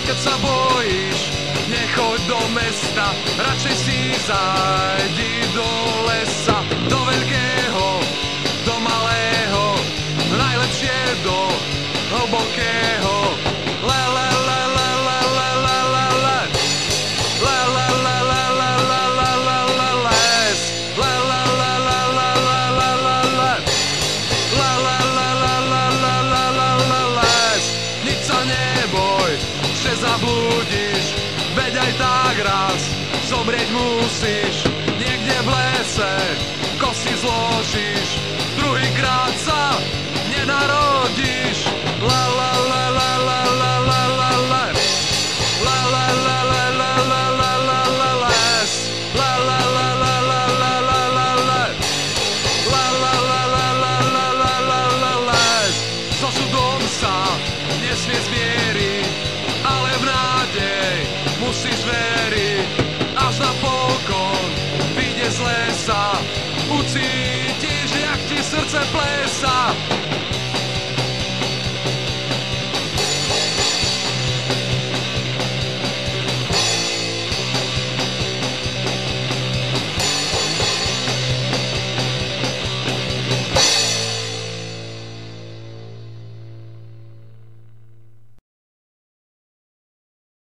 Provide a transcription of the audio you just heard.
Keď sa bojíš, nechoď do mesta, radšej si zajdi do lesa, do veľkého, do malého, najlepšie do hlbokého. Le, le, le, le, le, le, le, le, le. Le, le, le, le, le, le, le, le, le, les. Le, le, le, le, le, le, le, le, le. Le, le, le, le, le, le, le, le, le, les. Nič sa neboj, že zablúdiš, veď aj tak raz zomrieť musíš. Niekde v lese kosti zložíš, druhýkrát sa nenarodíš. La la la la la la la la la. La la la la la la la la la les. La la la la la la la la la. La la la la la la la la la les. So súdom sa nesmie zmieriť, ale v nádej musíš veriť. Až napokon vyjde z lesa, ucítiš, jak ti srdce plesá.